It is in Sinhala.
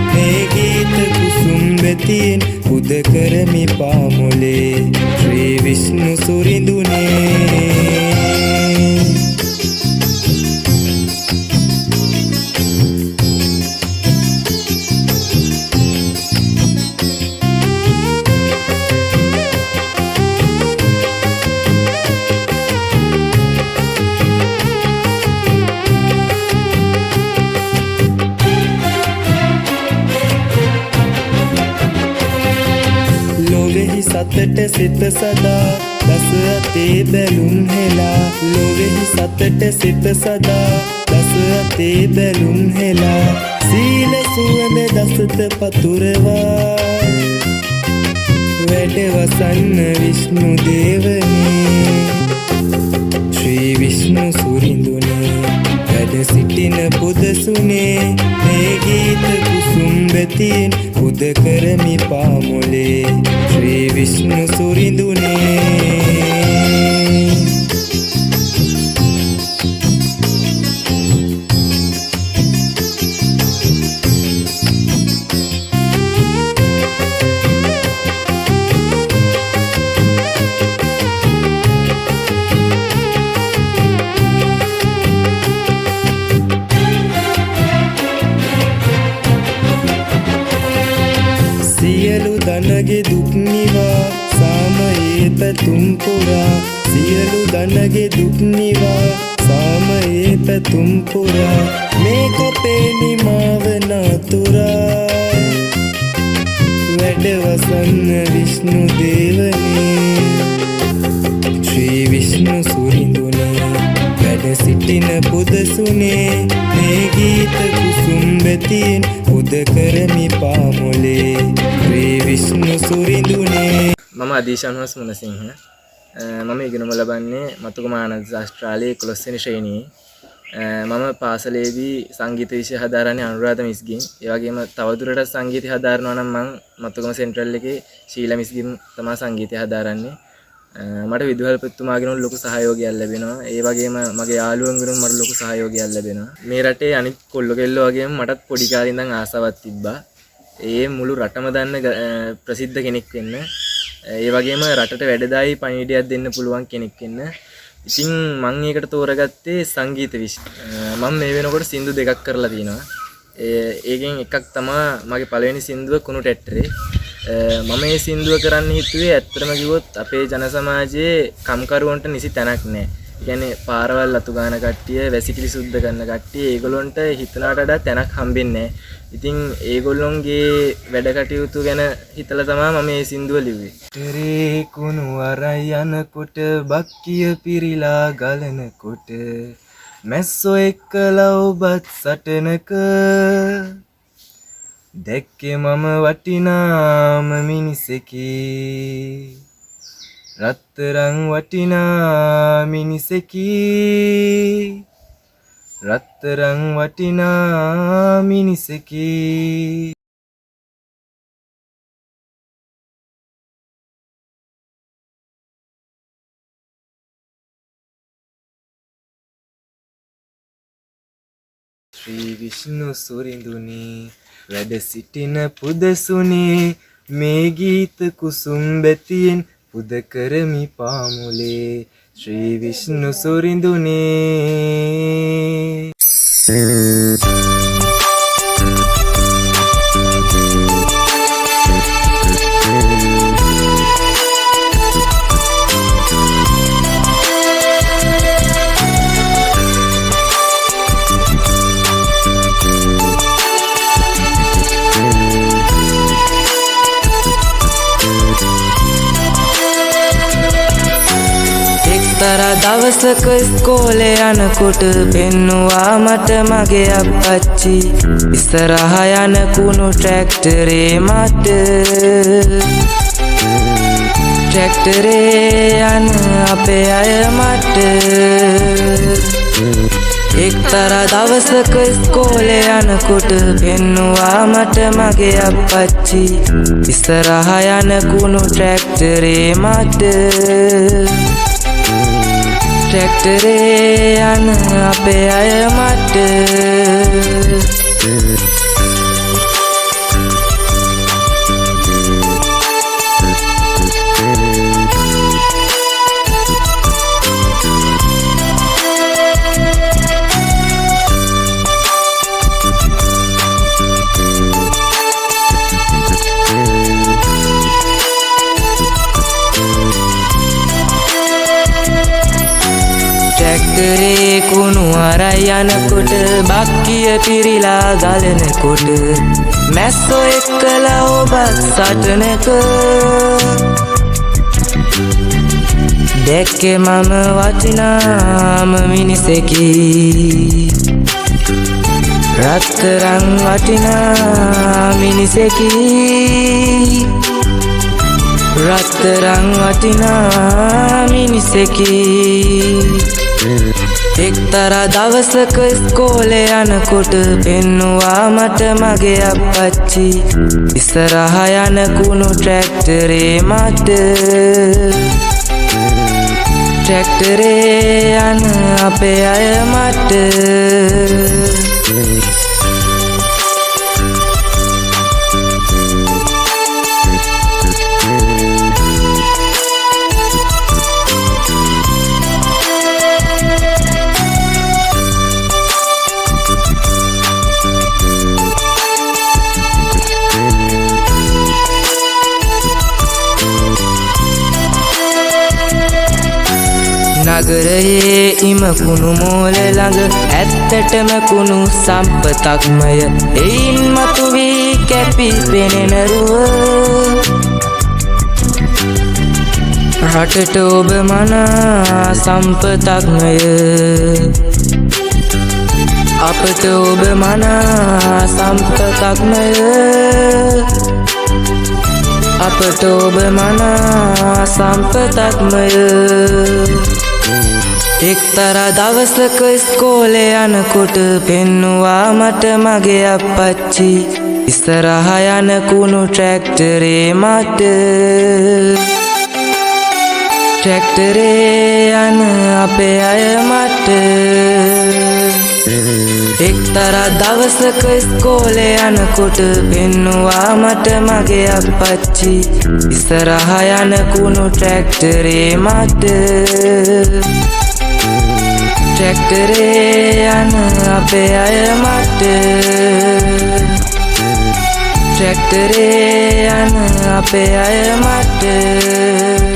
මේ ගීත කුසුම් වෙතින් පුද කරමි පාමුලේ ශ්‍රී විෂ්ණු සුරිඳුනේ සතට සිත සදා දස අතේ බැලුම් හෙලා ලොවෙහි සතට සිත සදා දස අතේ බැලුම් හෙලා සීල සුවඳ දසත පතුරවා වැඩවසන්න විෂ්ණු දේවනේ ශ්‍රී විෂ්ණු සුරිඳුනේ වැඩ සිටින පුදසුනේ මේ ගීත කුසුම් වෙතින් පුද කරමි පාමුලේ ශ්‍රී විෂ්ණු සුරිඳුනේ සියලු දනගේ දුක් නිවා සාමයේ පැතුම් පුරා සියලු දනගේ දුක් නිවා සාමයේ පැතුම් පුරා මේ කපේ නිමාව නතුරා වැඩවසන්න විෂ්ණු දේවනේ ශ්‍රී විෂ්ණු සුරිඳුනේ වැඩ සිටින පුදසුනේ මේ ගීත කුසුම් වෙතින් පුද කරමි පාමුලේ ශ්‍රී විෂ්ණු සුරිඳුනේ මම අදීශානුවස් මුණසිංහ මම ඉගෙනුම ලබන්නේ මතුකම ආනන්ද ශාස්ත්‍රාලයේ 11 වෙනි ශ්‍රේණියේ මම පාසලේදී සංගීත විෂය හදාරන්නේ අනුරාධ මිස්ගෙන් ඒ වගේම තවදුරටත් සංගීතය හදාරනවා නම් මම මතුකම සෙන්ට්‍රල් එකේ ශීලා මිස්ගෙන් තමයි සංගීතය හදාරන්නේ මට විදුහල්පතිතුමාගෙන් ලොකු සහයෝගයක් ලැබෙනවා ඒ වගේම මගේ යාළුවන්ගෙන් මට ලොකු සහයෝගයක් ලැබෙනවා මේ රටේ අනිත් කොල්ල කෙල්ලෝ වගේම මටත් පොඩි කාලේ ඉඳන් ආසාවක් තිබ්බා ඒ මුළු රටම දන්න ප්‍රසිද්ධ කෙනෙක් වෙන්න ඒ වගේම රටට වැඩදායි පණිවිඩයක් දෙන්න පුළුවන් කෙනෙක් වෙන්න ඉතින් මම ඒකට තෝරගත්තේ සංගීත විෂය මම මේ වෙනකොට සින්දු දෙකක් කරලා තිනවා ඒකෙන් එකක් තමයි මගේ පළවෙනි සින්දුව කුණු ටැට්ටරේ මම මේ සින්දුව කරන්න හිතුවේ ඇත්තටම කිව්වොත් අපේ ජන සමාජයේ කම්කරුවන්ට නිසි තැනක් නැහැ. ඒ කියන්නේ පාරවල් අතු ගන්න කට්ටිය, වැසිකිලි සුද්ධ කරන කට්ටිය ඒගොල්ලොන්ට හිතනට වඩා තැනක් හම්බෙන්නේ නැහැ. ඉතින් ඒගොල්ලොන්ගේ වැඩ කටයුතු ගැන හිතලා තමයි මම මේ සින්දුව ලිව්වේ. තරේ කුණු අරයි යනකොට බක්කිය පිරීලා ගලනකොට මැස්සෝ එක්කලා ඔබත් සටනක දැක්කේ මම වටිනාම මිනිසෙකි රත්තරන් වටිනා මිනිසෙකි රත්තරන් වටිනා මිනිසෙකි ශ්‍රී විෂ්ණු සුරිඳුනේ වැඩ සිටින පුදසුනේ මේ ගීත කුසුම් බැතියෙන් පුද කරමි පාමුලේ ශ්‍රී විෂ්ණු සුරිඳුනේ එක්තරා දවසක ඉස්කෝලේ යනකොට පෙන්නුවා මට මගේ අප්පච්චි ඉස්සරහා යන කුණු ට්‍රැක්ටරේ මට ට්‍රැක්ටරේ යන අපේ අය මට එක්තරා දවසක ඉස්කෝලේ යනකොට පෙන්නුවා මට මගේ අප්පච්චි ඉස්සරහා යන කුණු ට්‍රැක්ටරේ මට ට්‍රැක්ටරේ යන අපේ අය මට ට්‍රැක්ටරේ කුණු අරයි යනකොට බක්කිය පිරිලා ගලනකොට මැස්සෝ එක්කලා ඔබත් සටනක දැක්කේ මම වටිනාම මිනිසෙකි රත්තරන් වටිනා මිනිසෙකි රත්තරන් වටිනා මිනිසෙකි එක්තරා දවසක ඉස්කෝලේ යනකොට පෙන්නුවා මට මගේ අප්පච්චි ඉස්සරහ යන කුණු ට්‍රැක්ටරේ මට ට්‍රැක්ටරේ යන අපේ අය මට නගරයේ ඉම කුණු මෝල ළඟ ඇත්තටම කුණු සම්පතක්මය එයින් මතුවී කැපි පෙනෙන රුව රටට ඔබ මනා සම්පතක්මය අපට ඔබ මනා සම්පතක්මය අපට ඔබ මනා සම්පතක්මය එක්තරා දවසක ඉස්කෝලේ යනකොට පෙන්නුවා මට මගේ අප්පච්චි ඉස්සරහ යන කුණු ට්‍රැක්ටරේ මට ට්‍රැක්ටරේ යන අපේ අය මට එක්තරා දවසක ඉස්කෝලේ යනකොට පෙන්නුවා මට මගේ අප්පච්චි ඉස්සරහ යන කුණු ට්‍රැක්ටරේ මට ට්‍රැක්ටරේ යන අපේ අය මට ට්‍රැක්ටරේ යන අපේ අය මට